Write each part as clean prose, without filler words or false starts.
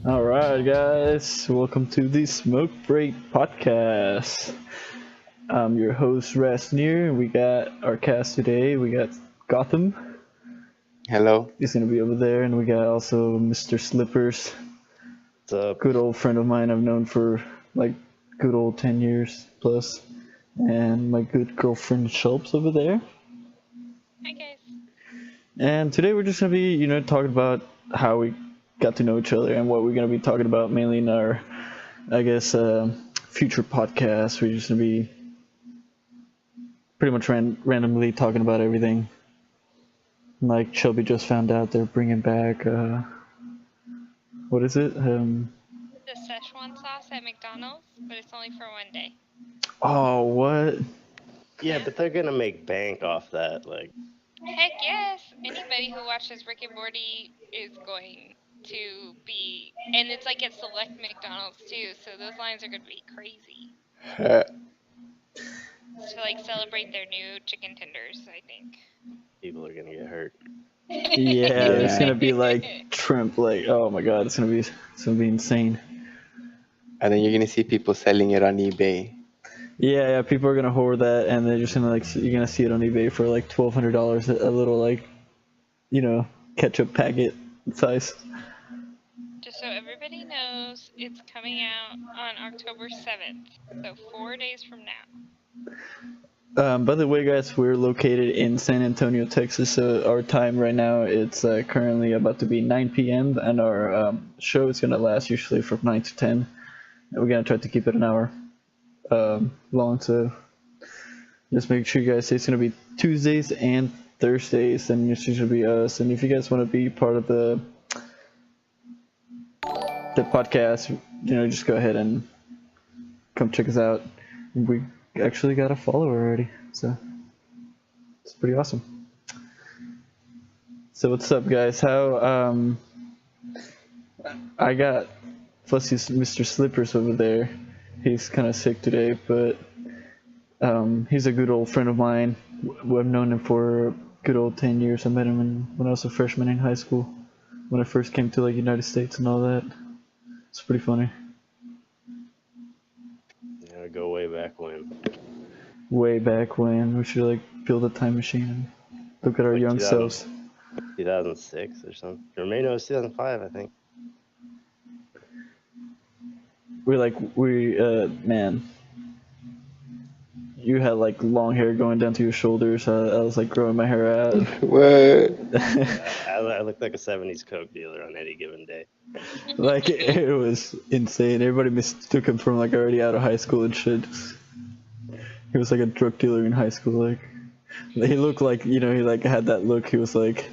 All right, guys, welcome to the Smoke Break Podcast. I'm your host, Rasnir, and we got our cast today. We got Gotham, Hello. he's gonna be over there, and we got also Mr. Slippers, What's up? good old friend of mine I've known for like good old 10 years plus, and my good girlfriend Schultz over there. Hi guys. And today we're just gonna be, talking about how we got to know each other and what we're gonna be talking about mainly in our, I guess, future podcasts. We're just gonna be pretty much randomly talking about everything. Like Shelby just found out they're bringing back, what is it? The Szechuan sauce at McDonald's, but it's only for one day. Oh, what? Yeah, but they're gonna make bank off that. Like, Heck yes! Anybody who watches Rick and Morty is going to be, and it's like at select McDonald's too, so those lines are gonna be crazy. To like celebrate their new chicken tenders, I think. people are gonna get hurt. Yeah, it's Yeah. gonna be like shrimp. Like, oh my god, it's gonna be insane. And then you're gonna see people selling it on eBay. Yeah, people are gonna hoard that, and they're just gonna you're gonna see it on eBay for like $1,200, a little like, ketchup packet size. Just so everybody knows, it's coming out on October 7th, so 4 days from now. By the way, guys, we're located in San Antonio, Texas. So our time right now, it's currently about to be 9 p.m. and our show is gonna last usually from 9 to 10. And we're gonna try to keep it an hour long. So just make sure you guys say it's gonna be Tuesdays and Thursdays, and it's usually be us. And if you guys want to be part of the podcast, just go ahead and come check us out. We actually got a follower already, so it's pretty awesome. So what's up, guys? How I got Fussy's Mr. Slippers over there. He's kind of sick today, but he's a good old friend of mine. I've known him for a good old 10 years. I met him when I was a freshman in high school, when I first came to like United States and all that. It's pretty funny. Yeah, go way back when. Way back when we should like build a time machine and look at our Like young 2000. selves. 2006 or something. Or maybe it was 2005, I think. Man, you had like long hair going down to your shoulders. I was like growing my hair out. What? I looked like a 70s Coke dealer on any given day. Like it was insane. Everybody mistook him from like already out of high school and shit. He was like a drug dealer in high school. Like he looked like he like had that look. He was like,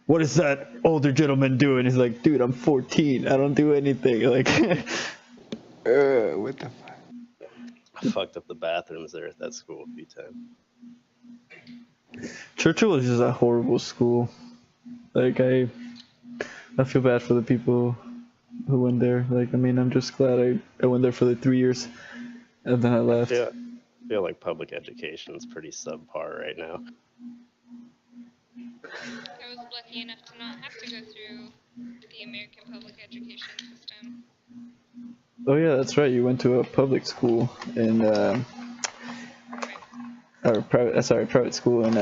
"What is that older gentleman doing?" He's like, "Dude, I'm 14. I don't do anything." Like, What the fuck? I fucked up the bathrooms there at that school a few times. Churchill was just a horrible school. Like I feel bad for the people who went there. Like I mean, I'm just glad I went there for the 3 years, and then I left. I feel like public education is pretty subpar right now. I was lucky enough to not have to go through the American public education system. Oh yeah, that's right. You went to a public school in or private school in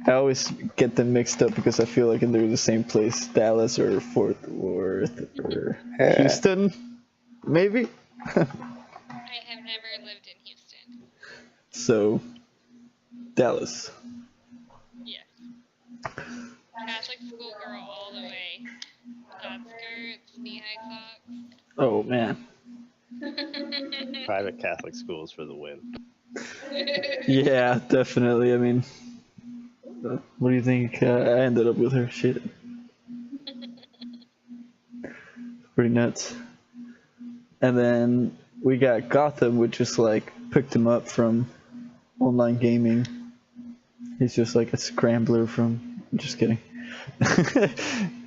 I always get them mixed up because I feel like they're the same place, Dallas or Fort Worth or Houston, maybe. I have never lived in Houston. So, Dallas. Yes. Catholic schoolgirl all the way. Flat skirts, knee-high socks. Oh man. Private Catholic schools for the win. Yeah, definitely. I mean, what do you think? I ended up with her. Shit. Pretty nuts. And then we got Gotham, which just like picked him up from online gaming. He's just like a scrambler from. I'm just kidding.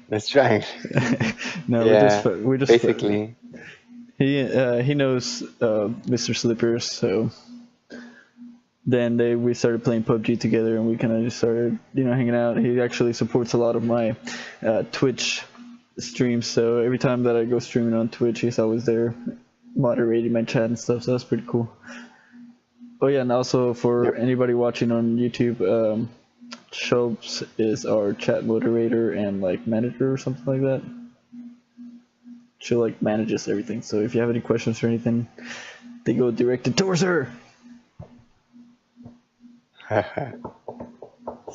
That's right. No, Yeah, we're just basically. he knows Mr. Slippers, so then we started playing PUBG together, and we kind of just started hanging out. He actually supports a lot of my Twitch streams, so every time that I go streaming on Twitch, he's always there moderating my chat and stuff, so that's pretty cool. Oh yeah, and also for anybody watching on YouTube, Shobs is our chat moderator and like manager or something like that. She like manages everything, so if you have any questions or anything, they go directed towards her.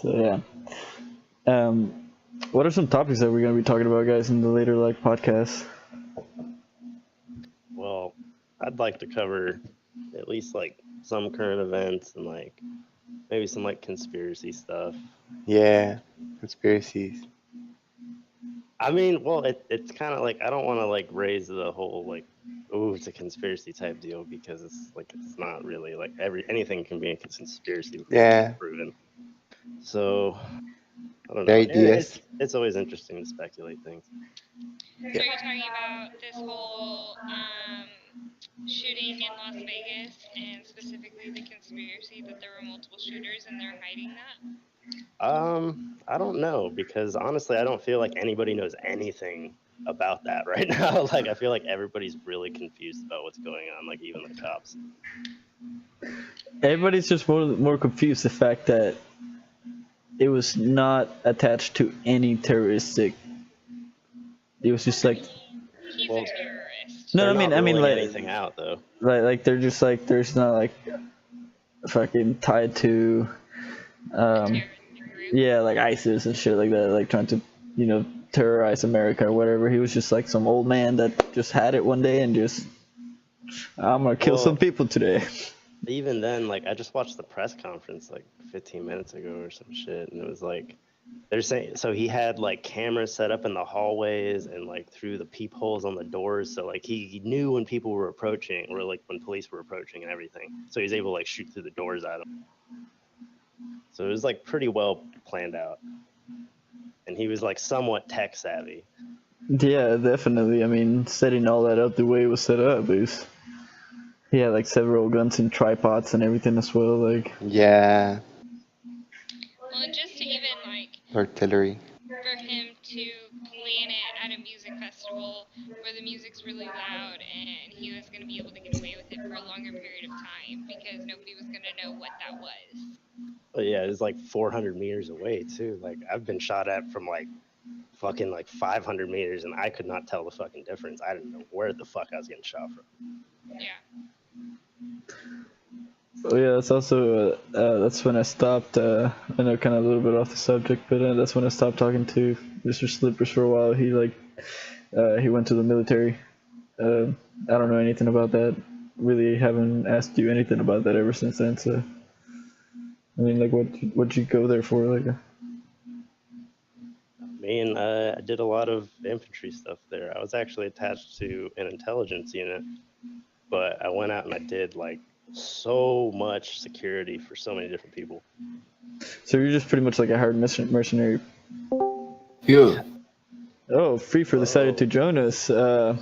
So yeah. What are some topics that we're gonna be talking about, guys, in the later like podcasts? Well, I'd like to cover at least like some current events and like maybe some like conspiracy stuff. Yeah, conspiracies. I mean, well, it's kind of like I don't want to like raise the whole like, oh, it's a conspiracy type deal because it's like it's not really like anything can be a conspiracy before Yeah. it's proven. So I don't know. Very DS. It's always interesting to speculate things. So you're talking about this whole shooting in Las Vegas, and specifically the conspiracy that there were multiple shooters and they're hiding that? I don't know because honestly, I don't feel like anybody knows anything about that right now. Like I feel like everybody's really confused about what's going on, like even the cops. Everybody's just more confused the fact that it was not attached to any terroristic. It was just like He's Well, a terrorist. no, They're I mean not ruling like anything out though. like they're just like there's not like fucking tied to Terrorist group. yeah, like ISIS and shit like that, like trying to terrorize America or whatever. He was just like some old man that just had it one day and just I'm gonna kill Well, some people today. Even then, like I just watched the press conference like 15 minutes ago or some shit, and it was like they're saying so he had like cameras set up in the hallways and like through the peepholes on the doors, so like he knew when people were approaching or like when police were approaching and everything, so he's able to like shoot through the doors at them. So it was like pretty well planned out, and he was like somewhat tech savvy. Yeah, definitely. I mean, setting all that up the way it was set up is. He had like several guns and tripods and everything as well. Like Yeah, Well, and just to even like artillery. for him to plan it at a music festival where the music's really loud and he was going to be able to get away with it for a longer period of time because nobody was going to know what that was. But yeah, it was like 400 meters away too. Like I've been shot at from like fucking like 500 meters, and I could not tell the fucking difference. I didn't know where the fuck I was getting shot from. Yeah. oh yeah, that's also that's when I stopped. I know kind of a little bit off the subject, but that's when I stopped talking to Mr. Slippers for a while. He he went to the military. I don't know anything about that. Really haven't asked you anything about that ever since then. So I mean, like, what'd you go there for? Like, I did a lot of infantry stuff there. I was actually attached to an intelligence unit, but I went out and I did like so much security for so many different people. so you're just pretty much like a hired mercenary. Yo, Oh, Freefer decided to join us. So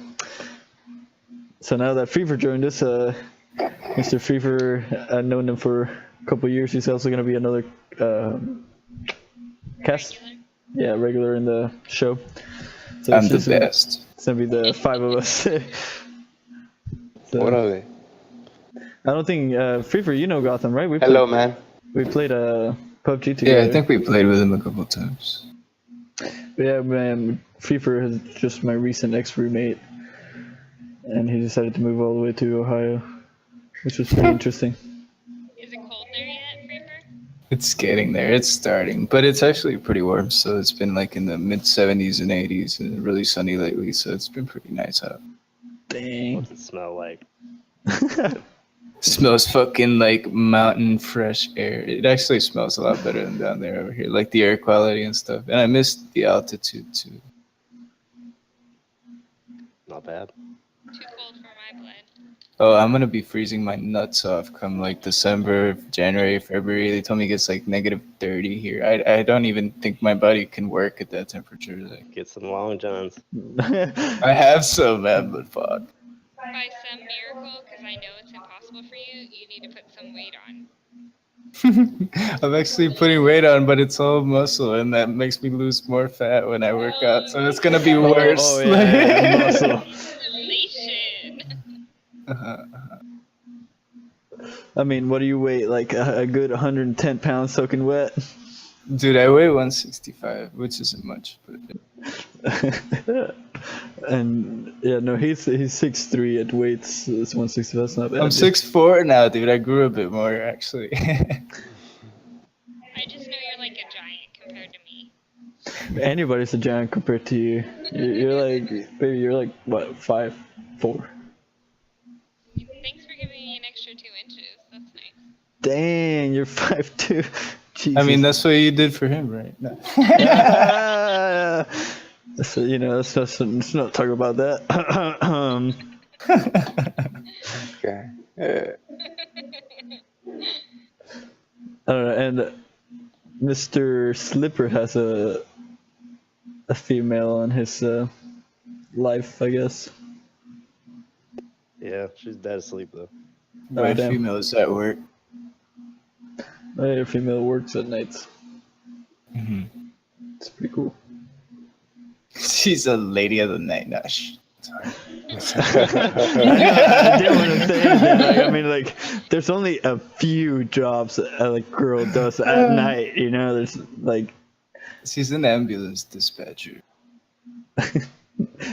now that Freefer joined us, Mr. Freefer, I've known him for a couple years. He's also going to be another cast, regular in the show. So I'm it's the just best. It's going to be the five of us. So, What are they? I don't think Freefer, you know Gotham, right? We Hello, played, man. We played PUBG together. Yeah, I think we played with him a couple times. Yeah, man. Freefer is just my recent ex-roommate, and he decided to move all the way to Ohio, which was pretty interesting. Is it cold there yet, Freeper? It's getting there. It's starting, but it's actually pretty warm. So it's been like in the mid 70s and 80s, and really sunny lately. So it's been pretty nice out. Dang. What's it smell like? Smells fucking like mountain fresh air. It actually smells a lot better than down there over here, like the air quality and stuff. And I miss the altitude too. Not bad. Too cold for my blood. Oh, I'm gonna be freezing my nuts off come like December, January, February. They told me it gets like negative 30 here. I don't even think my body can work at that temperature. Like, Get some long johns. I have some, man, but fuck. By some miracle, because I know it's impossible for you, you need to put some weight on. I'm actually putting weight on, but it's all muscle, and that makes me lose more fat when I work out. So it's gonna be worse. Oh yeah, muscle. Relation. Uh-huh. I mean, what do you weigh? Like a good 110 pounds soaking wet? Dude, I weigh 165, which isn't much, but And yeah, no, he's 6'3" at weights. It's 160. That's not bad. I'm 6'4" now, dude. I grew a bit more actually. I just know you're like a giant compared to me. Anybody's a giant compared to you. You're like, baby, you're like what, 5'4"? Thanks for giving me an extra 2 inches. That's nice. Dang, you're 5'2". Jesus. I mean, that's what you did for him, right? No. So, you know, let's not talk about that. Okay. I don't know, and Mr. Slipper has a female on his life, I guess. Yeah, she's dead asleep though. My damn. female is at work. A female works at nights. Mhm. It's pretty cool. She's a lady of the night. No, sorry. I didn't want to say anything. Like, I mean, like, there's only a few jobs a like, girl does at night. You know, there's like She's an ambulance dispatcher.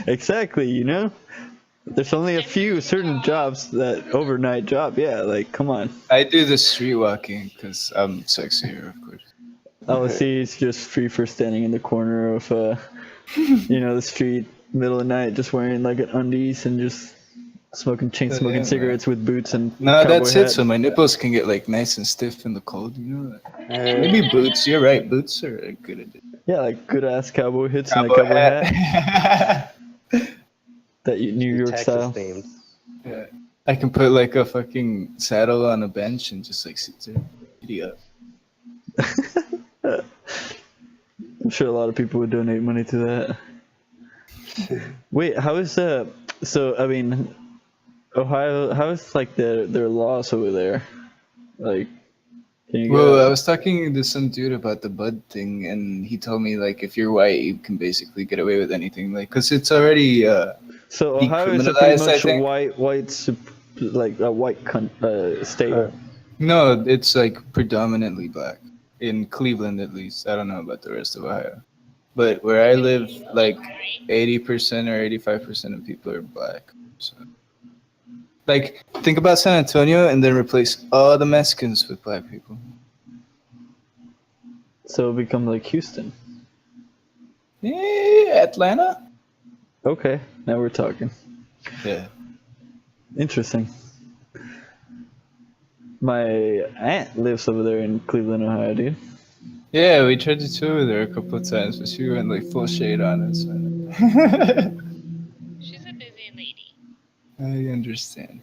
exactly. You know, there's only a few certain jobs that overnight job. Yeah, like, come on. I do the street walking because I'm sexier, of course. Oh, he's just free for standing in the corner of, you know, the street, middle of the night, just wearing like an undies and just smoking Yeah, cigarettes with boots and No, cowboy that's hat. it. So my nipples can get like nice and stiff in the cold. You know that. Maybe boots. You're right. Boots are a good idea. Yeah, like good ass cowboy hits and a Cowboy cowboy hat. hat. That New York Texas style. themed. Yeah. I can put like a fucking saddle on a bench and just like sit there. Giddy up. I'm sure a lot of people would donate money to that. Wait, how is so I mean, Ohio? How is like their laws over there? Like, can you Well, I go? was talking to some dude about the bud thing, and he told me like if you're white, you can basically get away with anything, like because it's already So Ohio is a pretty decriminalized, I much think. like a white state. No, it's like predominantly black in Cleveland, at least. I don't know about the rest of Ohio, but where I live, like 80% or 85% of people are black. So, like, think about San Antonio and then replace all the Mexicans with black people. So it become like Houston. Atlanta. Okay, now we're talking. Yeah. Interesting. My aunt lives over there in Cleveland, Ohio, dude. Yeah, we tried to tour there a couple of times, but she went like full shade on us. She's a busy lady. I understand.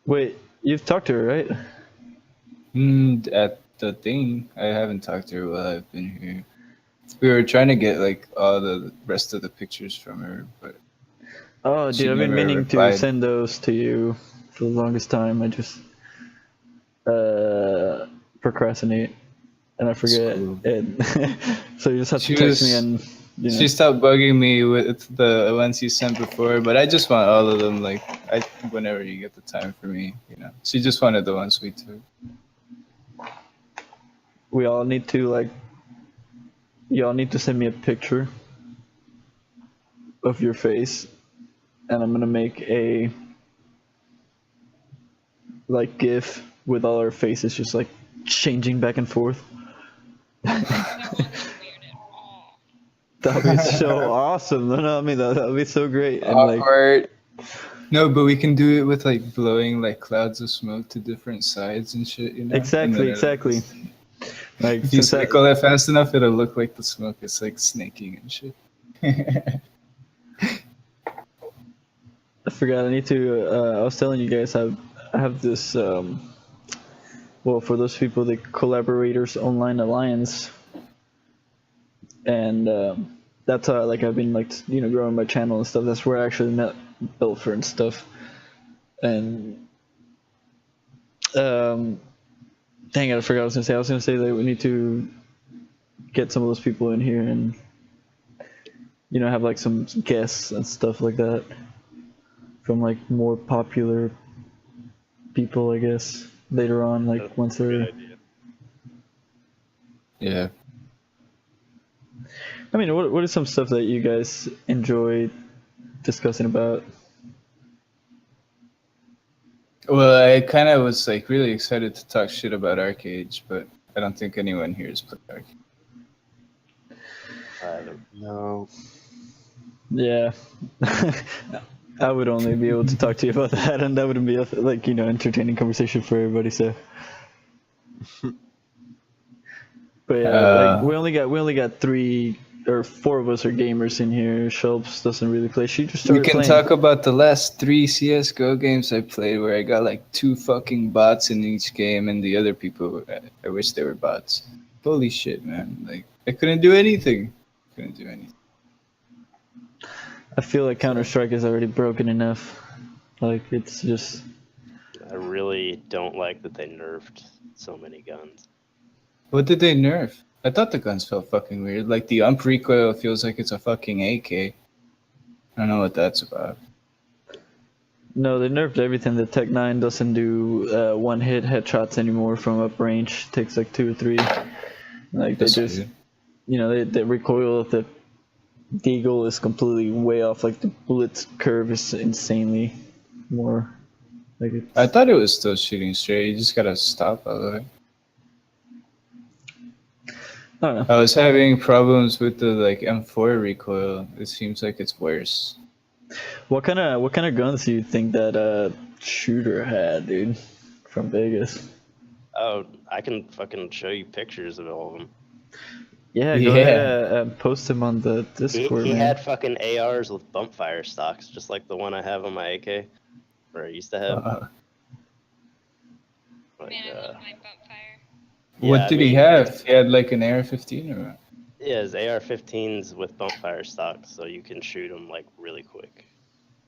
Wait, you've talked to her, right? At the thing, I haven't talked to her while I've been here. We were trying to get like all the rest of the pictures from her, but Oh, She dude, I've been never meaning to replied. send those to you for the longest time. I just procrastinate and I forget. cool. And so you just have to She text was- me and you know. she stopped bugging me with the ones you sent before. But I just want all of them, like whenever you get the time for me, you know. She just wanted the ones we took. We all need to like. Y'all need to send me a picture of your face, and I'm gonna make a like GIF with all our faces just like changing back and forth. That won't be weird at all. That would be so awesome. No, I mean that would be so great. And like, Awkward. No, but we can do it with like blowing like clouds of smoke to different sides and shit, you know. exactly. Like If you since I- cycle that fast enough, it'll look like the smoke is like snaking and shit. I forgot. I need to. I was telling you guys I have this. Well, for those people, the Collaborators Online Alliance, and that's how like I've been like growing my channel and stuff. That's where I actually met Belfer and stuff, and Dang it, I forgot what I was gonna say. I was gonna say that we need to get some of those people in here and have like some guests and stuff like that from like more popular people, I guess, later on, like That's once a good they're. idea. Yeah. I mean, what is some stuff that you guys enjoy discussing about? Well, I kind of was like really excited to talk shit about Arcade, but I don't think anyone here has played Arcade. I haven't. No. Yeah. I would only be able to talk to you about that, and that wouldn't be a, like entertaining conversation for everybody. So, but yeah, like we only got 3 or 4 of us are gamers in here. Shelps doesn't really play. She just We started can playing. talk about the last 3 CS:GO games I played where I got like 2 fucking bots in each game, and the other people, I wish they were bots. Holy shit, man. Like, I couldn't do anything. Couldn't do anything. I feel like Counter-Strike is already broken enough. Like it's just. I really don't like that they nerfed so many guns. What did they nerf? I thought the guns felt fucking weird. Like, the ump recoil feels like it's a fucking AK. I don't know what that's about. No, they nerfed everything. The Tech 9 doesn't do one-hit headshots anymore from up range. It takes like 2 or 3. Like they That's just, weird. the recoil of the Deagle is completely way off. Like the bullet curve is insanely more. Like it's, I thought it was still shooting straight. You just gotta stop all of it. I don't know. I was having problems with the like M4 recoil. It seems like it's worse. What kind of guns do you think that shooter had, dude, from Vegas? Oh, I can fucking show you pictures of all of them. Yeah, go ahead and post them on the Discord, He man. had fucking ARs with bump fire stocks, just like the one I have on my AK, or I used to have. Like, Man, I love my bump fire. What Yeah, did I he mean, have? He had like an AR-15 or what? Yeah, his AR-15s with bump fire stocks, so you can shoot them like really quick,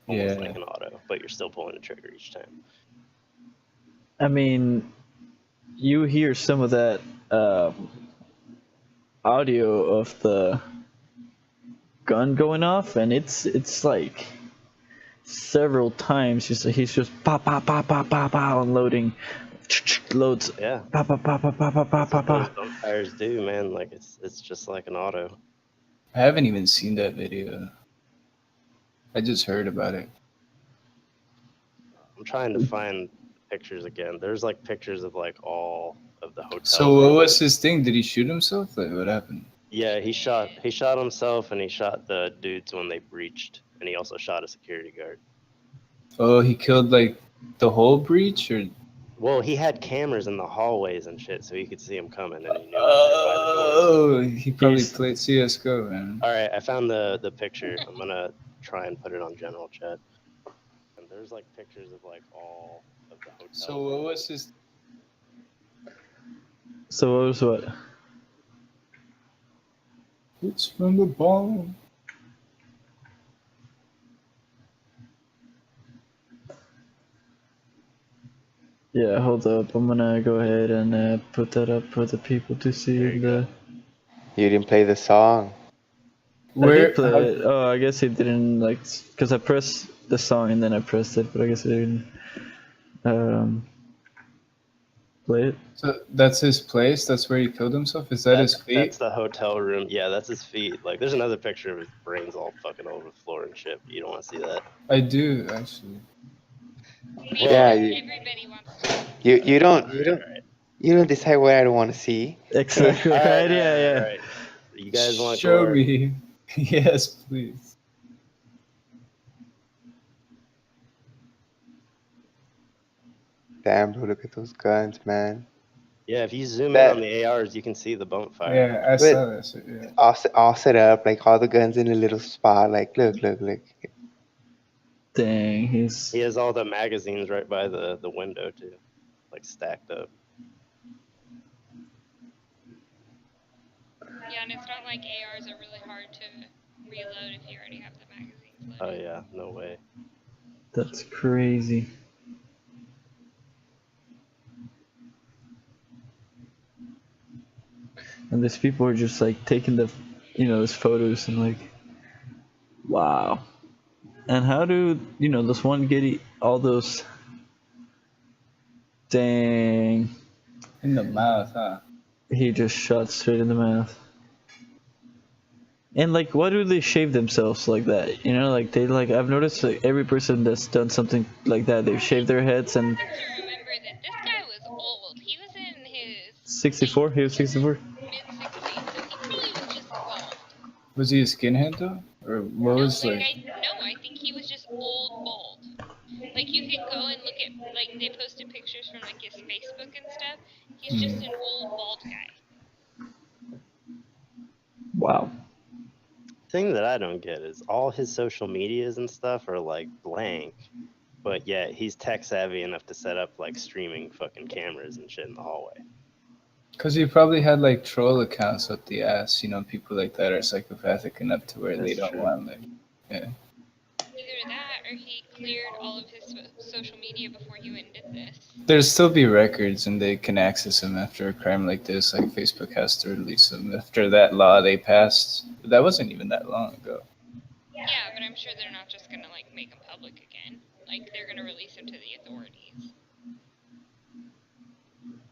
almost Yeah. like an auto, but you're still pulling the trigger each time. I mean, you hear some of that audio of the gun going off, and it's like several times. He's just pa pa pa pa pa pa unloading, loads. Yeah, Pa pa pa pa pa pa pa that's pa what those pa. bump fires do, man. Like it's just like an auto. I haven't even seen that video. I just heard about it. I'm trying to find pictures again. There's like pictures of like all of the hotels. So what was his thing? Did he shoot himself? Like, what happened? Yeah, he shot himself and he shot the dudes when they breached, and he also shot a security guard. Oh, he killed like the whole breach, or? Well, he had cameras in the hallways and shit, so he could see him coming, and he knew they were by the doors. Oh, he probably He's- played CS:GO, man. All right, I found the picture. I'm gonna try and put it on general chat. And there's like pictures of like all of the hotels. So what was his? So what was what? It's from the bomb. Yeah, hold up. I'm gonna go ahead and put that up for the people to see. There you go. You didn't play the song. I Where? did play it. Oh, I guess it didn't like because I pressed the song and then I pressed it, but I guess it didn't play it. So that's his place. That's where he killed himself. Is that his feet? That's the hotel room. Yeah, that's his feet. Like, there's another picture of his brains all fucking over the floor and shit. You don't want to see that. I do actually. Yeah, Everybody wants to. you don't decide what I don't want to see. Exactly. All Right? Yeah. all right. You guys want Show gore? me. Yes, please. Damn, bro, look at those guns, man. Yeah, if you zoom That- in on the ARs, you can see the bump fire. Yeah, I saw that shit. Yeah. All set up, like all the guns in a little spot. Like, look. Dang, He he's has all the magazines right by the window too, like stacked up. Yeah, and it's not like ARs are really hard to reload if you already have the magazines Oh loaded. yeah, no way. that's crazy. and these people are just like taking the, those photos and like, wow. And how do this one get all those? Dang, In the mouth, huh? he just shot straight in the mouth. And like, why do they shave themselves like that? Like I've noticed like every person that's done something like that, they've shaved their heads and. You have to remember that this guy was old. He was in his 64. He was 64. mid-60s, so he probably was just bald. Was he a skinhead though, or what was no, like? I think he was just old bald. Like you can go and look at like they posted pictures from like his Facebook and stuff. He's just an old bald guy. Wow. Thing that I don't get is all his social medias and stuff are like blank, but yet he's tech savvy enough to set up like streaming fucking cameras and shit in the hallway. Because he probably had like troll accounts up the ass. People like that are psychopathic enough to where they That's don't true. want like, yeah. Either that or he cleared all of his social media before he went and did this. There'd still be records and they can access them after a crime like this. Like Facebook has to release them after that law they passed. That wasn't even that long ago. Yeah, but I'm sure they're not just gonna like make them public again. Like they're gonna release them to the authorities.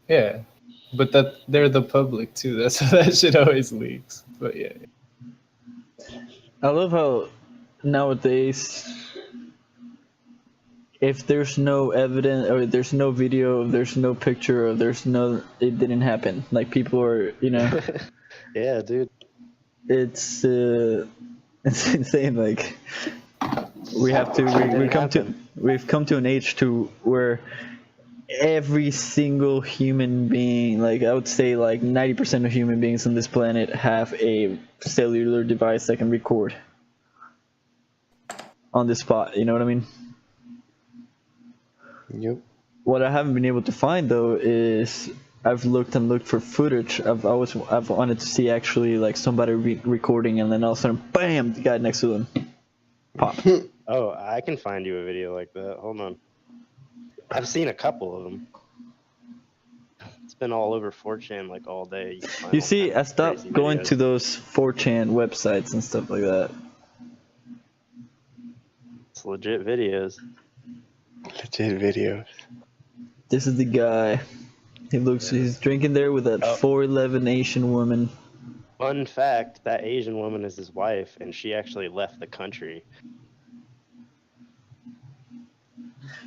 Yeah, but that they're the public too. That's how that shit always leaks. But yeah. I love how nowadays, if there's no evidence or there's no video, there's no picture, or it didn't happen. Like people are, Yeah, dude. it's insane. Like we've come to an age to where every single human being, like I would say like 90% of human beings on this planet have a cellular device that can record on the spot, you know what I mean? Yep. What I haven't been able to find though is I've looked for footage. I've wanted to see actually like somebody recording, and then all of a sudden, bam, the guy next to them, pop. Oh, I can find you a video like that. Hold on. I've seen a couple of them. It's been all over 4chan like all day. You see, I stopped going to those 4chan websites and stuff like that. It's legit videos. Legit videos. This is the guy. He's drinking there with that 4'11" Asian woman. Fun fact, that Asian woman is his wife, and she actually left the country.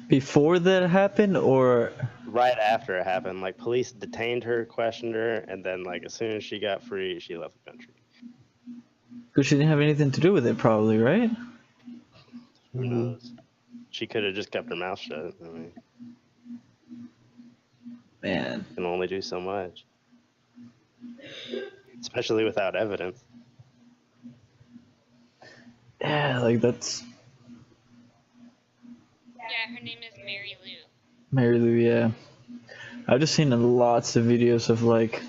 Before that happened, or Right after it happened, like police detained her, questioned her, and then like as soon as she got free, she left the country. because she didn't have anything to do with it, probably, right? Who knows? She could have just kept her mouth shut. I mean, Man, can only do so much, especially without evidence. yeah, like that's Yeah, her name is Mary Lou. Mary Lou. Yeah, I've just seen lots of videos of like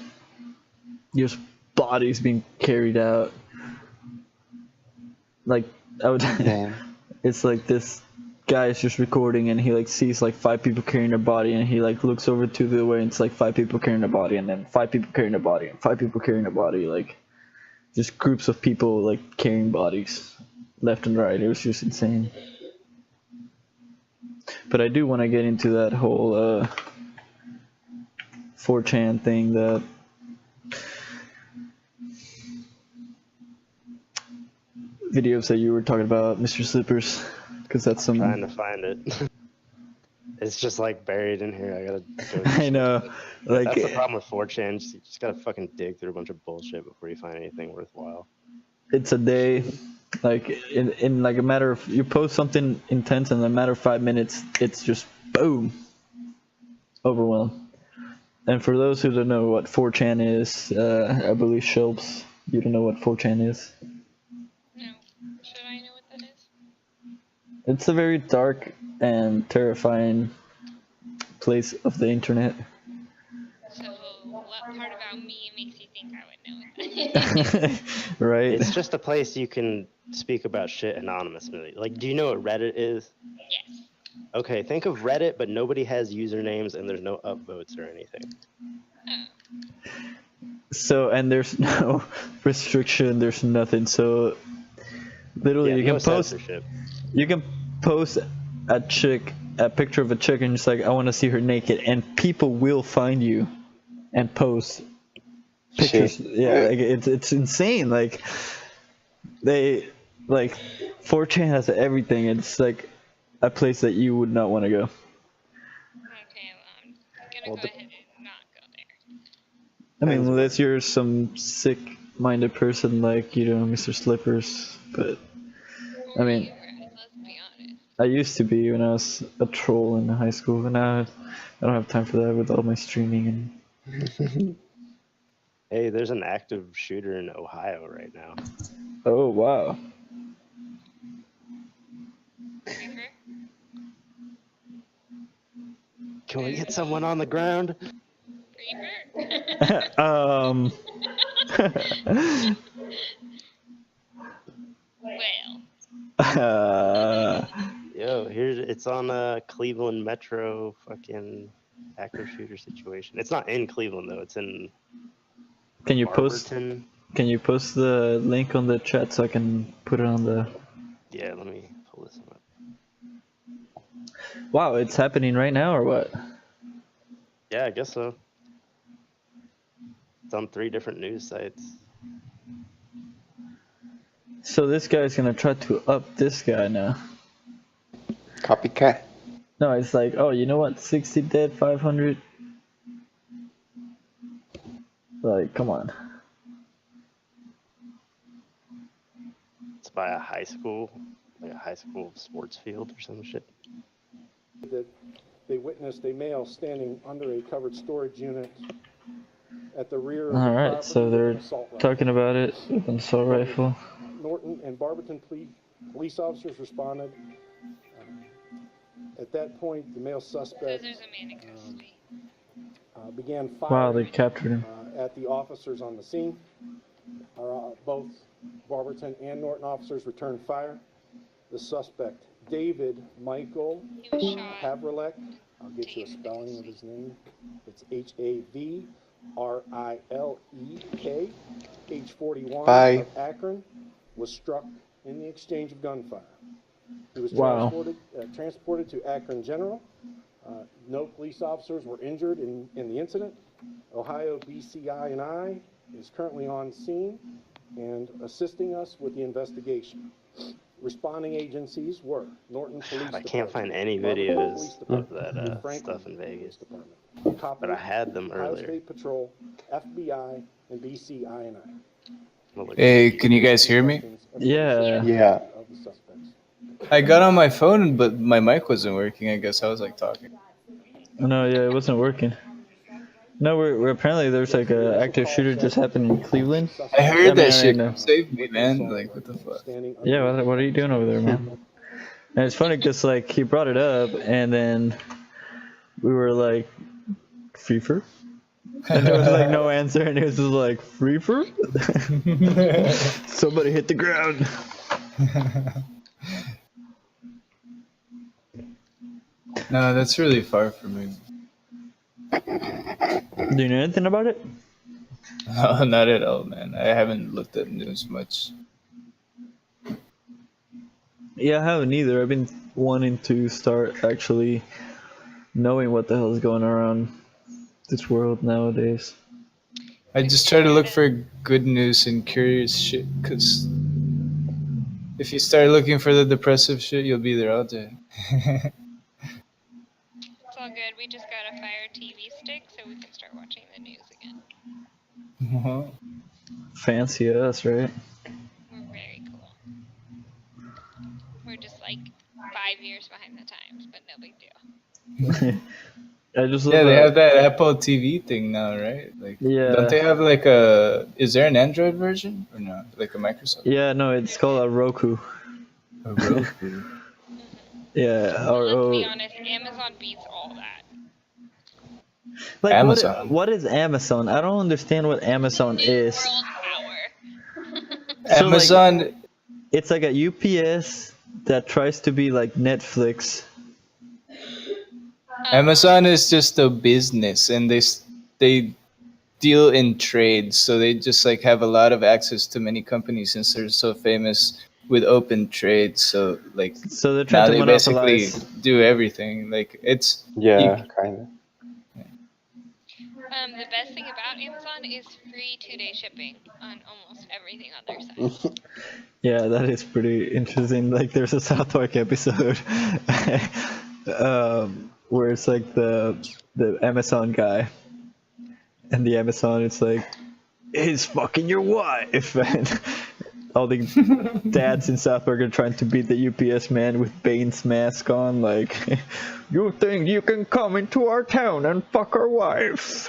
just bodies being carried out. Like I would, Damn. it's like this guy is just recording and he like sees like 5 people carrying a body, and he like looks over to the way and it's like 5 people carrying a body, and then 5 people carrying a body, and 5 people carrying a body, like just groups of people like carrying bodies left and right. It was just insane. But I do want to get into that whole 4chan thing, that videos that you were talking about, Mr. Slippers, because that's some. Trying to find it. It's just like buried in here. I gotta go. I know, like That's the problem with 4chan. You just gotta fucking dig through a bunch of bullshit before you find anything worthwhile. it's a day, like in like a matter of, you post something intense and in a matter of 5 minutes, it's just boom, overwhelmed. And for those who don't know what 4chan is, I believe Shelps, you don't know what 4chan is. No. Should I know what that is? It's a very dark and terrifying place of the internet. So, what part about me makes you think I would know what that is? Right? It's just a place you can speak about shit anonymously. Like, do you know what Reddit is? Yes. Okay, think of Reddit, but nobody has usernames and there's no upvotes or anything. Oh. So and there's no restriction. There's nothing. So literally, Yeah, you no can post. censorship. You can post a picture of a chick, and just like, I want to see her naked, and people will find you and post pictures. Shit. Yeah, like it's insane. Like they like 4chan has everything. It's like a place that you would not want to go. Okay, well, I'm gonna Well, go the- ahead and not go there. I mean, Depends unless you're some sick-minded person like, Mr. Slippers. But I mean, You were, let's be honest. I used to be when I was a troll in high school, but now I don't have time for that with all my streaming and. Hey, there's an active shooter in Ohio right now. Oh wow. Reaper? Can we get someone on the ground? Reaper? um. Well, Yo, it's on Cleveland Metro fucking active shooter situation. It's not in Cleveland though. It's in Can you post? Barberton. Can you post the link on the chat so I can put it on the? Yeah, let me pull this one up. Wow, it's happening right now or what? Yeah, I guess so. It's on 3 different news sites. So this guy's gonna try to up this guy now. Copycat. No, it's like, oh, you know what? 60 dead, 500. Like, come on. It's by a high school, like a high school sports field or some shit. That they witnessed a male standing under a covered storage unit at the rear of the All right, property so with they're an assault rifle. talking about it with an assault rifle. Norton and Barberton police officers responded. At that point, the male says suspect there's a man in custody. began Wow, they firing captured him. at the officers on the scene. Both Barberton and Norton officers returned fire. The suspect, David Michael He was shot. Havrelek, I'll get you a spelling of his name. It's Havrilek, age 41, Bye. of Akron, was struck in the exchange of gunfire. He was Wow. transported to Akron General. No police officers were injured in the incident. Ohio BCI&I is currently on scene and assisting us with the investigation. Responding agencies were Norton Police I can't find any Barberton videos Police of Department, that New Franklin stuff in Vegas. Police Department. Copies, But I had them Ohio earlier. State Patrol, FBI, and BCI&I. Well, look, Hey, can you guys hear me? Yeah. Yeah. Of the suspects. I got on my phone, but my mic wasn't working. I guess I was like talking. No, yeah, it wasn't working. No, we're apparently there's like a active shooter just happened in Cleveland. I heard mean, I that shit. know. Save me, man. Like, what the fuck? Standing Yeah, under- what are you doing over there, man? And it's funny because like he brought it up, and then we were like, "Freefer," and there was like no answer, and it was just like, "Freefer." Somebody hit the ground. No, that's really far from me. Do you know anything about it? No, not at all, man. I haven't looked at news much. Yeah, I haven't either. I've been wanting to start actually knowing what the hell is going around this world nowadays. I just try to look for good news and curious shit, because if you start looking for the depressive shit, you'll be there all day. It's all good. We just got a Fire TV stick so we can start watching the news again. Fancy us, right? We're very cool. We're just like 5 years behind the times, but no big deal. I just love Yeah, they that- have that Apple TV thing now, right? Like, Yeah. Don't they have like a? Is there an Android version or not? Like a Microsoft? Yeah, no, it's called a Roku. A Roku. Yeah, or Let's be honest, Amazon beats all that. like Amazon. What is Amazon? I don't understand what Amazon is. World power. So, like- Amazon. It's like a UPS that tries to be like Netflix. Amazon is just a business, and they deal in trades, so they just like have a lot of access to many companies since they're so famous with open trade. So like So they're now trying to they basically monopolize. do everything. Like it's Yeah, kind of. The best thing about Amazon is free 2-day shipping on almost everything on their site. Yeah, that is pretty interesting. Like, there's a South Park episode where it's like the Amazon guy, and the Amazon is like, "He's fucking your wife," and all the dads in South Park are trying to beat the UPS man with Bane's mask on. Like, you think you can come into our town and fuck our wives?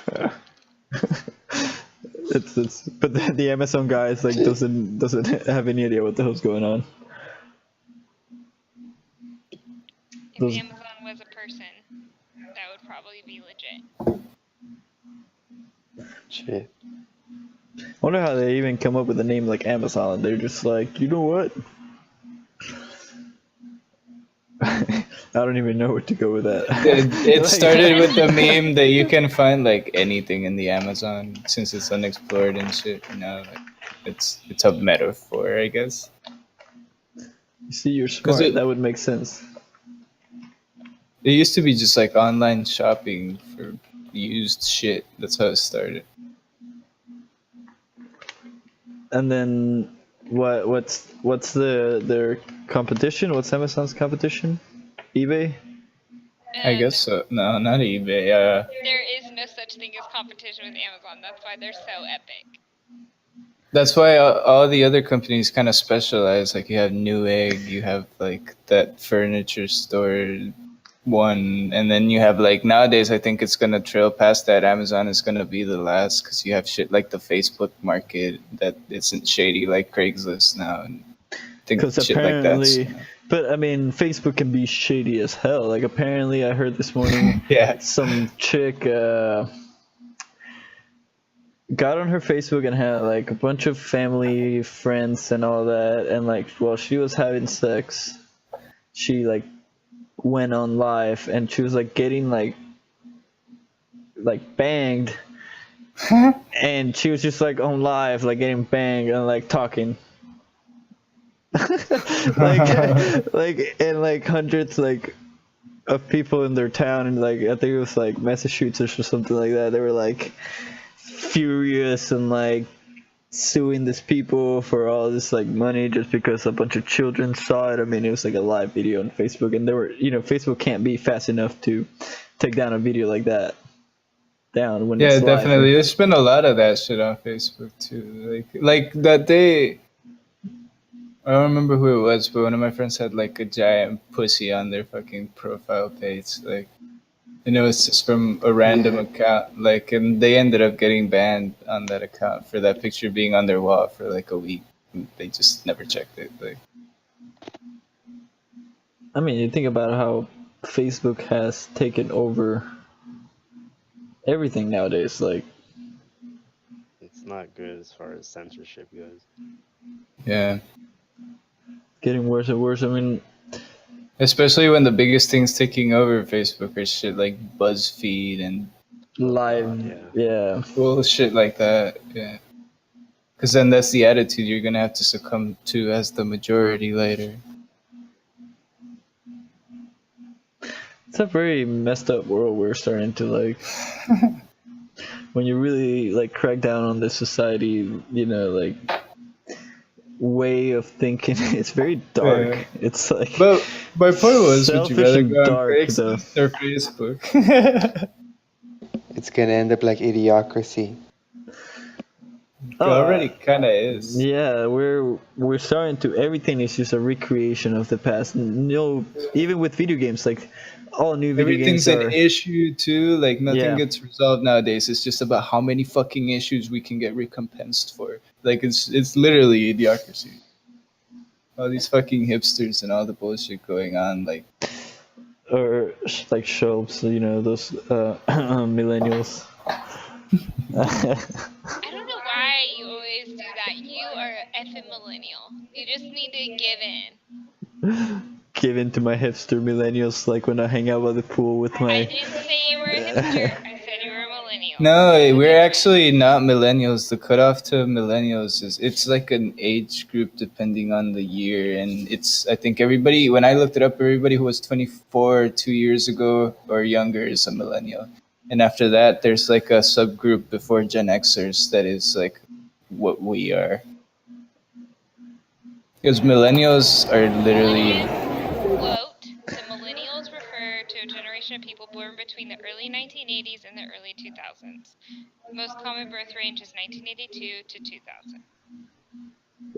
It's but the Amazon guy is like doesn't have any idea what the hell's going on. If Those- Amazon was a person, that would probably be legit. Shit. I wonder how they even come up with a name like Amazon. They're just like, you know what? I don't even know where to go with that. it started with the meme that you can find like anything in the Amazon since it's unexplored and shit. You know, like, it's a metaphor, I guess. You see, you're 'Cause smart. That would make sense. It used to be just like online shopping for used shit. That's how it started. And then what's their competition? What's Amazon's competition? eBay? I guess so. No, not eBay. There is no such thing as competition with Amazon. That's why they're so epic. That's why all the other companies kind of specialize. Like you have Newegg, you have like that furniture store one, and then you have like nowadays I think it's gonna trail past that. Amazon is gonna be the last because you have shit like the Facebook market that isn't shady like Craigslist now, and things Because shit like that. apparently, but I mean, Facebook can be shady as hell. Like apparently, I heard this morning Yeah. some chick got on her Facebook and had like a bunch of family, friends, and all that. And like while she was having sex, she like went on live and she was like getting like banged, and she was just like on live, like getting banged and like talking. like and like hundreds like of people in their town, and like I think it was like Massachusetts or something like that. They were like furious and like suing these people for all this like money just because a bunch of children saw it. I mean, it was like a live video on Facebook, and they were, Facebook can't be fast enough to take down a video like that down when Yeah, it's live. definitely. There's been a lot of that shit on Facebook too. Like that day, I don't remember who it was, but one of my friends had like a giant pussy on their fucking profile page, like, and it was just from a random account, like, and they ended up getting banned on that account for that picture being on their wall for like a week. They just never checked it. Like, I mean, you think about how Facebook has taken over everything nowadays. Like, It's not good as far as censorship goes. yeah. getting worse and worse. I mean, Especially when the biggest things taking over Facebook are shit like BuzzFeed and live, yeah. bullshit like that. Yeah. Because then that's the attitude you're gonna have to succumb to as the majority later. It's a very messed up world we're starting to like. When you really like crack down on the society, like way of thinking, it's very dark. Yeah. It's like, But my point was, would you selfish rather and go on dark, Craigslist or Facebook? It's gonna end up like Idiocracy. It already kind of is. yeah, we're starting to, everything is just a recreation of the past. Even with video games, like all new video Everything's games an are. issue too. Like nothing Yeah. gets resolved nowadays. It's just about how many fucking issues we can get recompensed for. Like it's literally Idiocracy. All these fucking hipsters and all the bullshit going on. Like Or like shelves, those millennials. I don't know why you always do that. You are an effing millennial. You just need to give in. Give in to my hipster millennials, like when I hang out by the pool with I my. didn't say you were a hipster. I said you were a millennials. No, They're we're different. actually not millennials. The cutoff to millennials is it's like an age group depending on the year, and it's I think everybody when I looked it up, everybody who was 24 2 years ago or younger is a millennial, and after that, there's like a subgroup before Gen Xers that is like what we are, because millennials are literally Quote, the millennials refer to a generation of people born between the early 1980s and the early 2000s. The most common birth range is 1982 to 2000.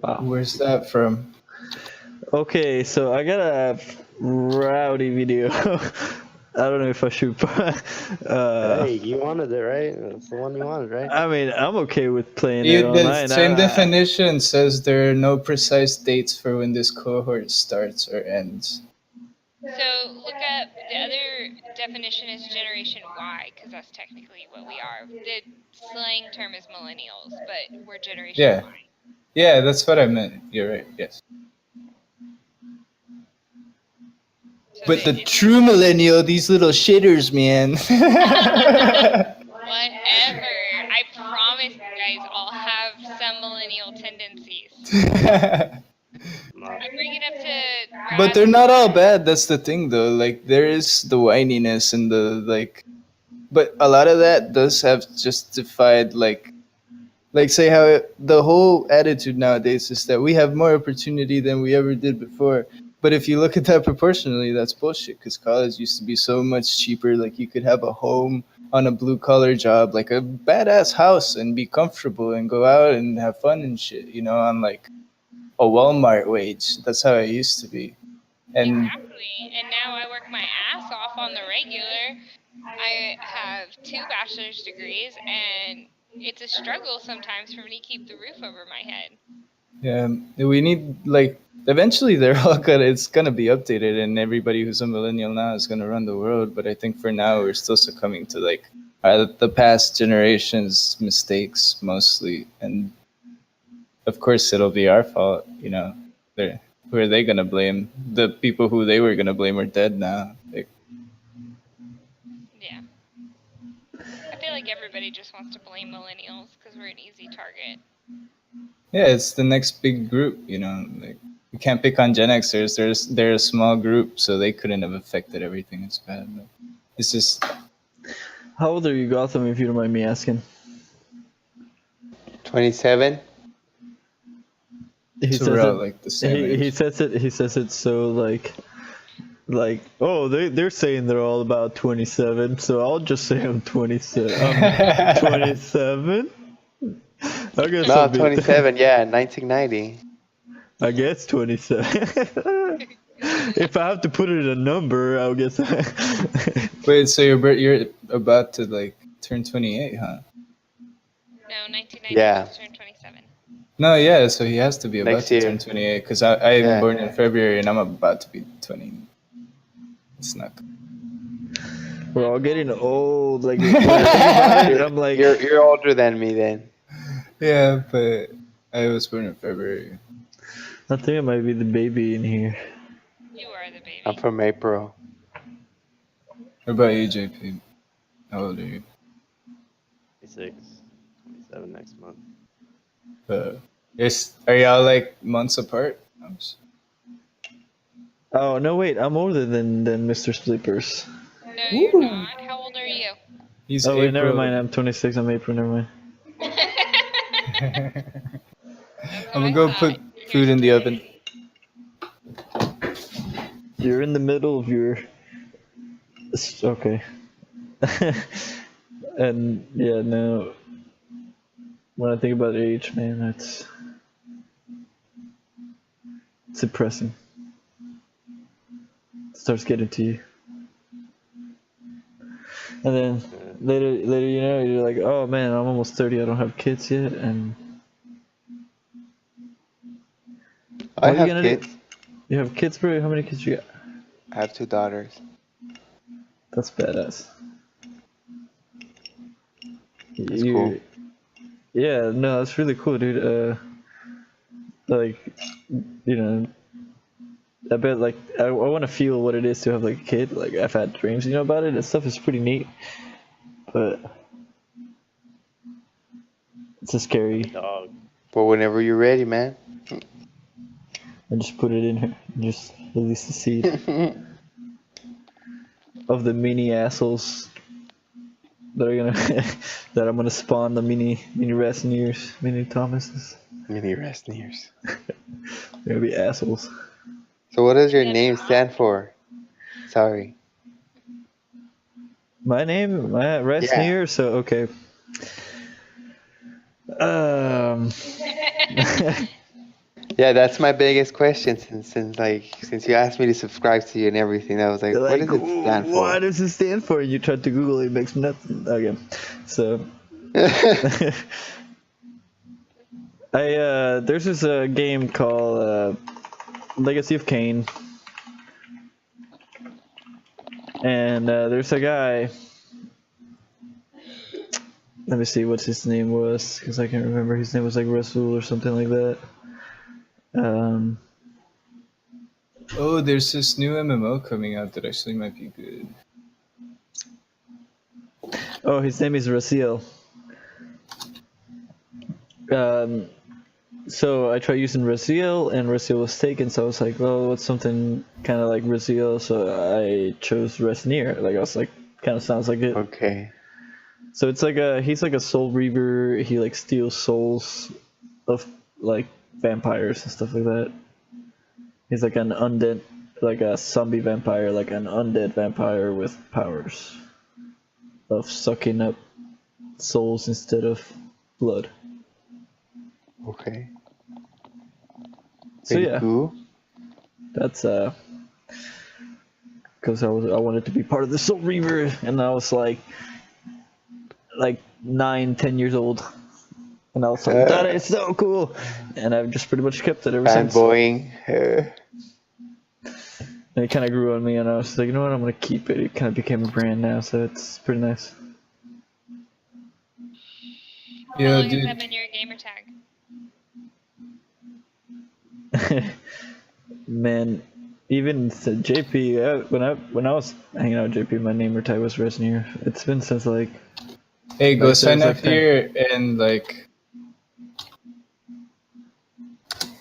Wow. where's that from? Okay, so I got a rowdy video. I don't know if I should. Hey, you wanted it, right? That's the one you wanted, right? I mean, I'm okay with playing it The online. same definition says there are no precise dates for when this cohort starts or ends. So look up, the other definition is Generation Y, because that's technically what we are. The slang term is millennials, but we're Generation Yeah. Y. Yeah, that's what I meant. You're right. Yes. So But the it's true millennial, these little shitters, man. whatever. I promise you guys all have some millennial tendencies. I bring it up to But they're Brad. not all bad. That's the thing, though. Like there is the whininess and the like, but a lot of that does have justified like say how the whole attitude nowadays is that we have more opportunity than we ever did before. But if you look at that proportionally, that's bullshit. Because college used to be so much cheaper. Like you could have a home on a blue collar job, like a badass house, and be comfortable and go out and have fun and shit. You know, on like a Walmart wage. That's how it used to be. And Exactly. And now I work my ass off on the regular. I have 2 bachelor's degrees, and it's a struggle sometimes for me to keep the roof over my head. yeah, we need like eventually they're all gonna it's gonna be updated, and everybody who's a millennial now is gonna run the world. But I think for now we're still succumbing to like the past generations' mistakes mostly, and of course it'll be our fault. You know, who are they gonna blame? The people who they were gonna blame are dead now. Like, Yeah. I feel like everybody just wants to blame millennials because we're an easy target. yeah, it's the next big group. You know, like we can't pick on Gen Xers. They're a small group, so they couldn't have affected everything as bad. But it's just How old are you, Gotham, if you don't mind me asking? 27. He so says we're all it, like the same he age. says it so like oh they're saying they're all about 27, so I'll just say I'm 27. I'm 27. I guess No, I'll be 27. Yeah, 1990. I guess 27. If I have to put it in a number, I guess. Wait, so you're about to like turn 28, huh? No, 1990 Yeah. just turned 27. No, yeah, so he has to be about Next to year. turn 28 because I'm Yeah. born in February and I'm about to be 20. It's not. We're all getting old. Like, when I think about it, I'm like, You're older than me then. Yeah, but I was born in February. I think I might be the baby in here. You are the baby. I'm from April. What about you, JP? How old are you? 26, 27 next month. Are y'all like months apart? Oh no, wait, I'm older than Mr. Sleepers. No, you're not. How old are you? He's Oh wait, April. never mind. I'm 26. I'm April. Never mind. I'm gonna go put food in the oven. You're in the middle of your. Okay. And yeah, no. When I think about age, man, it's depressing. It starts getting to you. And then later, you know, you're like, oh man, I'm almost 30. I don't have kids yet, and I What are you have gonna do? kids. you have kids, bro. How many kids you got? I have 2 daughters. That's badass. That's cool. Yeah, no, that's really cool, dude. Like, you know, I bet like I want to feel what it is to have like a kid. Like I've had dreams, you know, about it. That stuff is pretty neat. But It's a scary. Dog. But whenever you're ready, man. I just put it in here. Just release the seed of the mini assholes that are gonna that I'm gonna spawn the mini Rasniers, mini Thomases. Mini Rasniers. They're gonna be assholes. So what does your name stand for? Sorry. My name, Rasnier. So okay. Yeah, that's my biggest question since you asked me to subscribe to you and everything. I was like, what does it stand for? What does it stand for? You tried to Google it, it makes nothing. Okay, so there's this game called Legacy of Kain, and there's a guy. Let me see what his name was, because I can't remember. His name was like Rasul or something like that. Oh, there's this new MMO coming out that actually might be good. Oh, his name is Raziel. So I tried using Raziel, and Raziel was taken, so I was like, well, what's something kind of like Raziel? So I chose Rasnier. Like, I was like, kind of sounds like it. Okay. So it's like he's like a soul reaver. He like steals souls of like vampires and stuff like that. He's like an undead, like a zombie vampire, like an undead vampire with powers of sucking up souls instead of blood. Okay. So Pretty yeah, cool. that's because I wanted to be part of the Soul Reaver, and I was like 9-10 years old, and I was like, that is so cool, and I've just pretty much kept it ever since. Fanboying. And it kind of grew on me, and I was like, you know what, I'm gonna keep it. It kind of became a brand now, so it's pretty nice. How Yeah, long has dude. that been your gamer tag? Man, even JP, when I was hanging out with JP, my name tag was Resnier. It's been since like. Hey, go Like, sign there's up like here